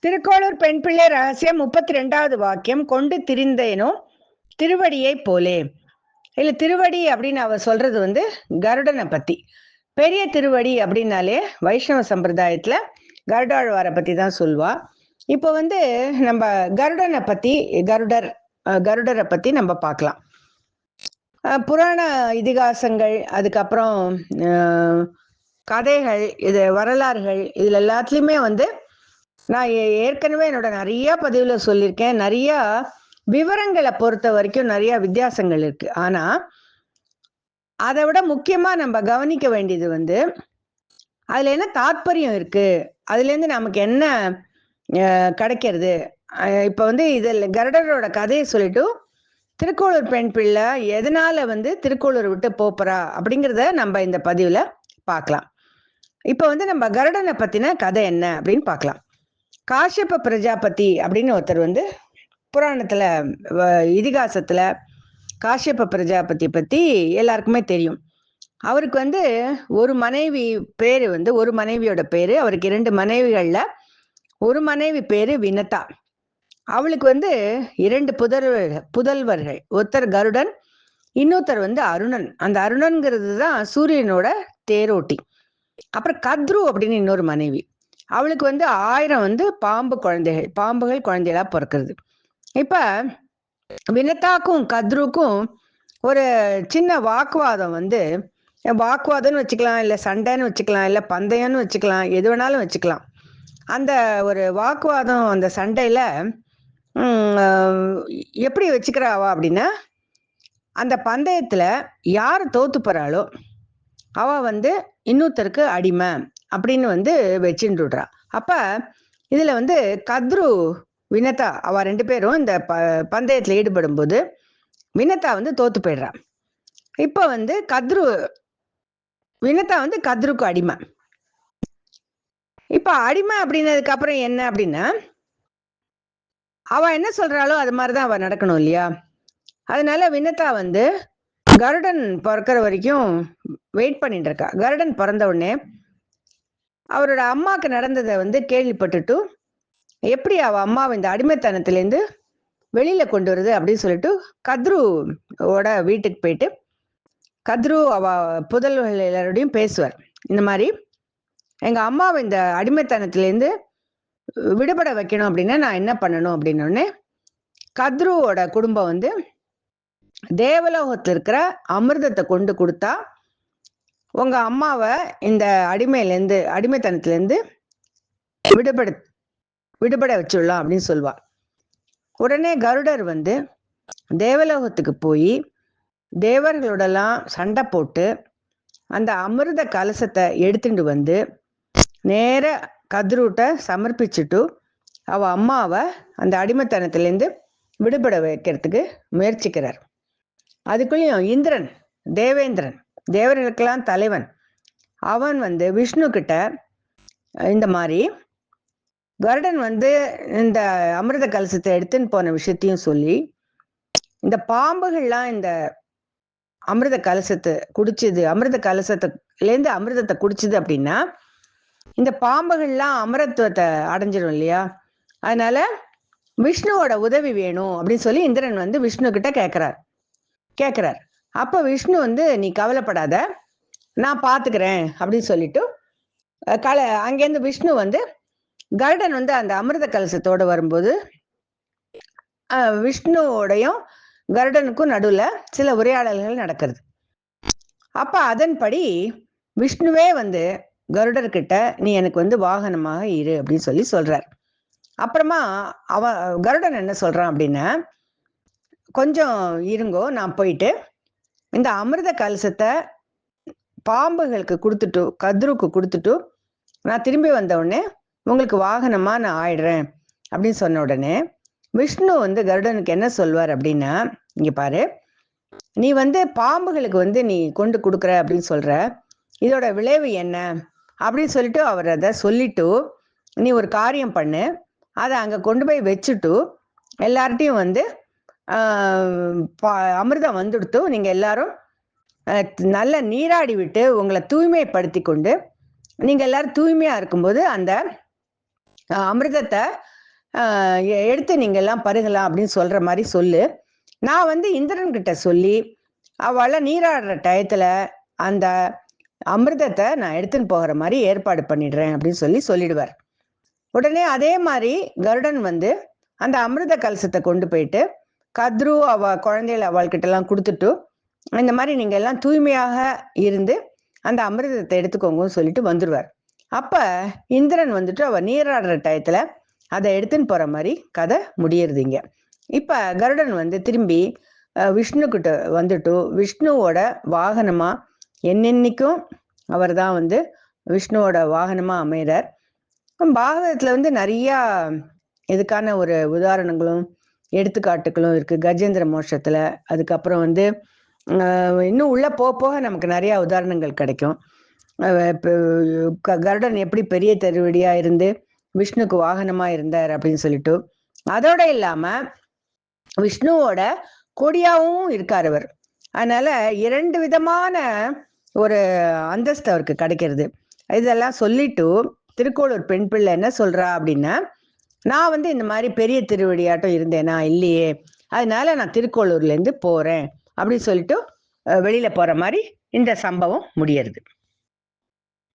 திருக்கோளூர் பெண் பிள்ளை ரகசியம் 32வது வாக்கியம் கொண்டு திரிந்தேனோ திருவடியை போலே. இல்ல திருவடி அப்படின்னு அவ சொல்றது வந்து கருடனை பத்தி. பெரிய திருவடி அப்படின்னாலே வைஷ்ணவ சம்பிரதாயத்துல கருடாழ்வாரை பத்தி தான் சொல்லுவா. இப்போ வந்து நம்ம கருடனை பத்தி கருடரை பத்தி நம்ம பார்க்கலாம். புராண இதிகாசங்கள், அதுக்கப்புறம் கதைகள், இது வரலாறுகள், இதுல எல்லாத்துலயுமே வந்து நான் ஏற்கனவே என்னோட நிறைய பதிவுல சொல்லியிருக்கேன். நிறைய விவரங்களை பொறுத்த வரைக்கும் நிறைய வித்தியாசங்கள் இருக்கு. ஆனா அதை விட முக்கியமா நம்ம கவனிக்க வேண்டியது வந்து அதுல என்ன தாத்பரியம் இருக்கு, அதுல இருந்து நமக்கு என்ன கிடைக்கிறது. இப்ப வந்து இதுல கருடரோட கதையை சொல்லிட்டு திருக்கோளூர் பெண் பிள்ளை எதனால வந்து திருக்கோளூர் விட்டு போறா அப்படிங்கிறத நம்ம இந்த பதிவுல பார்க்கலாம். இப்ப வந்து நம்ம கருடனை பத்தின கதை என்ன அப்படின்னு பார்க்கலாம். காஷ்யப பிரஜாபதி அப்படின்னு ஒருத்தர் வந்து புராணத்துல இதிகாசத்துல காஷ்யப பிரஜாபதி பத்தி எல்லாருக்குமே தெரியும். அவருக்கு வந்து ஒரு மனைவி பேரு வந்து ஒரு மனைவியோட பேரு, அவருக்கு 2 மனைவிகள்ல ஒரு மனைவி பேரு வினதா. அவளுக்கு வந்து 2 புதல்வர்கள், ஒருத்தர் கருடன், இன்னொருத்தர் வந்து அருணன். அந்த அருணன்கிறது தான் சூரியனோட தேரோட்டி. அப்புறம் கத்ரு அப்படின்னு இன்னொரு மனைவி. அவளுக்கு வந்து 1000 வந்து பாம்புகள் குழந்தைகளா பிறக்கிறது. இப்ப வினதாக்கும் கத்ருக்கும் ஒரு சின்ன வாக்குவாதம்னு வச்சுக்கலாம், இல்ல சண்டைன்னு வச்சுக்கலாம், இல்ல பந்தயம்னு வச்சுக்கலாம், எது வேணாலும் வச்சுக்கலாம். அந்த ஒரு வாக்குவாதம், அந்த சண்டையில எப்படி வச்சுக்கிறாவா அப்படின்னா, அந்த பந்தயத்துல யார் தோத்து போறாளோ அவ வந்து இன்னொருத்தருக்கு அடிமை அப்படின்னு வந்து வச்சுட்டுடுறா. அப்ப இதுல வந்து கத்ரு வினதா அவ 2 பேரும் இந்த பந்தயத்துல ஈடுபடும் போது வினதா வந்து தோத்து போயிடுறா. இப்ப வந்து வினதா வந்து கத்ருக்கு அடிமை. இப்ப அடிமை அப்படின்னதுக்கு அப்புறம் என்ன அப்படின்னா, அவ என்ன சொல்றாளோ அது மாதிரிதான் அவ நடக்கணும் இல்லையா? அதனால வினதா வந்து கருடன் பிறக்கிற வரைக்கும் வெயிட் பண்ணிட்டு இருக்கா. கருடன் பிறந்த உடனே அவரோட அம்மாவுக்கு நடந்ததை வந்து கேள்விப்பட்டுட்டு எப்படி அவ அம்மாவை இந்த அடிமைத்தனத்திலேருந்து வெளியில கொண்டு வருது அப்படின்னு சொல்லிட்டு கத்ருவோட வீட்டுக்கு போயிட்டு கத்ரு அவ புதல்வர்கள் எல்லாரோடையும் பேசுவார். இந்த மாதிரி எங்க அம்மாவை இந்த அடிமைத்தனத்திலேருந்து விடுபட வைக்கணும் அப்படின்னா நான் என்ன பண்ணணும் அப்படின்னோடனே கத்ருவோட குடும்பம் வந்து தேவலோகத்துல இருக்கிற அமிர்தத்தை கொண்டு கொடுத்தா உங்க அம்மாவை இந்த அடிமைத்தனத்திலேருந்து விடுபட வச்சுடலாம் அப்படின்னு சொல்லுவா. உடனே கருடர் வந்து தேவலோகத்துக்கு போய் தேவர்களோடலாம் சண்டை போட்டு அந்த அமிர்த கலசத்தை எடுத்துட்டு வந்து நேர கத்ருட்ட சமர்ப்பிச்சுட்டு அவ அம்மாவை அந்த அடிமைத்தனத்திலேருந்து விடுபட வைக்கிறதுக்கு முயற்சிக்கிறார். அதுக்குள்ளேயும் இந்திரன், தேவேந்திரன், தேவர்களுக்கெல்லாம் தலைவன், அவன் வந்து விஷ்ணு கிட்ட இந்த மாதிரி கருடன் வந்து இந்த அமிர்த கலசத்தை எடுத்துன்னு போன விஷயத்தையும் சொல்லி, இந்த பாம்புகள்லாம் இந்த அமிர்த கலசத்துலேருந்து அமிர்தத்தை குடிச்சுது அப்படின்னா இந்த பாம்புகள்லாம் அமரத்துவத்தை அடைஞ்சிடும் இல்லையா? அதனால விஷ்ணுவோட உதவி வேணும் அப்படின்னு சொல்லி இந்திரன் வந்து விஷ்ணு கிட்ட கேட்கிறார். அப்ப விஷ்ணு வந்து நீ கவலைப்படாத, நான் பாத்துக்கிறேன் அப்படின்னு சொல்லிட்டு அங்கேருந்து விஷ்ணு வந்து கருடன் வந்து அந்த அமிர்த கலசத்தோட வரும்போது விஷ்ணுவோடையும் கருடனுக்கும் நடுவுல சில உரையாடல்கள் நடக்கிறது. அப்ப அதன்படி விஷ்ணுவே வந்து கருடர்கிட்ட நீ எனக்கு வந்து வாகனமாக இரு அப்படின்னு சொல்றார். அப்புறமா கருடன் என்ன சொல்றான் அப்படின்னா, கொஞ்சம் இருங்கோ, நான் போயிட்டு இந்த அமிர்த கலசத்தை பாம்புகளுக்கு கொடுத்துட்டு கத்ருக்கு கொடுத்துட்டு நான் திரும்பி வந்த உடனே உங்களுக்கு வாகனமா நான் ஆயிடுறேன் அப்படின்னு சொன்ன உடனே விஷ்ணு வந்து கருடனுக்கு என்ன சொல்வார் அப்படின்னா, இங்க பாரு, நீ வந்து பாம்புகளுக்கு வந்து நீ கொண்டு கொடுக்குற அப்படின்னு சொல்ற, இதோட விளைவு என்ன அப்படின்னு சொல்லிட்டு அவர் அதை சொல்லிட்டு நீ ஒரு காரியம் பண்ணு, அதை அங்க கொண்டு போய் வச்சுட்டு எல்லார்ட்டையும் வந்து அமிர்தம் வந்துடுத்து நீங்க எல்லாரும் நல்ல நீராடி விட்டு உங்களை தூய்மைப்படுத்தி கொண்டு நீங்க எல்லாரும் தூய்மையா இருக்கும்போது அந்த அமிர்தத்தை எடுத்து நீங்க எல்லாம் பருகலாம் அப்படின்னு சொல்ற மாதிரி சொல்லு. நான் வந்து இந்திரன் கிட்ட சொல்லி அவளை நீராடுற டயத்துல அந்த அமிர்தத்தை நான் எடுத்துன்னு போகிற மாதிரி ஏற்பாடு பண்ணிடுறேன் அப்படின்னு சொல்லிடுவார். உடனே அதே மாதிரி கருடன் வந்து அந்த அமிர்த கலசத்தை கொண்டு போயிட்டு கத்ரு குழந்தைகள் அவள்கிட்ட எல்லாம் கொடுத்துட்டு, இந்த மாதிரி நீங்க எல்லாம் தூய்மையாக இருந்து அந்த அமிர்தத்தை எடுத்துக்கோங்கன்னு சொல்லிட்டு வந்துடுவார். அப்ப இந்திரன் வந்துட்டு அவ நீராடுற டயத்துல அதை எடுத்துன்னு போற மாதிரி கதை முடியறதுங்க. இப்ப கருடன் வந்து திரும்பி விஷ்ணு கிட்ட வந்துட்டு விஷ்ணுவோட வாகனமா என்னென்னைக்கும் அவர் தான் வந்து விஷ்ணுவோட வாகனமா அமைகிறார். பாகவதத்துல வந்து நிறைய இதுக்கான ஒரு உதாரணங்களும் எடுத்துக்காட்டுகளும் இருக்கு. கஜேந்திர மோட்சத்துல, அதுக்கப்புறம் வந்து இன்னும் உள்ள போக நமக்கு நிறைய உதாரணங்கள் கிடைக்கும். கருடன் எப்படி பெரிய திருவடியா இருந்து விஷ்ணுக்கு வாகனமா இருந்தார் அப்படின்னு சொல்லிட்டு, அதோட இல்லாம விஷ்ணுவோட கொடியாவும் இருக்கார் அவர். அதனால 2 விதமான ஒரு அந்தஸ்து அவருக்கு கிடைக்கிறது. இதெல்லாம் சொல்லிட்டு திருக்கோளூர் பெண் பிள்ளை என்ன சொல்றா அப்படின்னா, நான் வந்து இந்த மாதிரி பெரிய திருவடியாட்டம் இருந்தேனா இல்லையே, அதனால நான் திருக்கோளூர்ல இருந்து போறேன் அப்படின்னு சொல்லிட்டு வெளியில போற மாதிரி இந்த சம்பவம் முடியறது.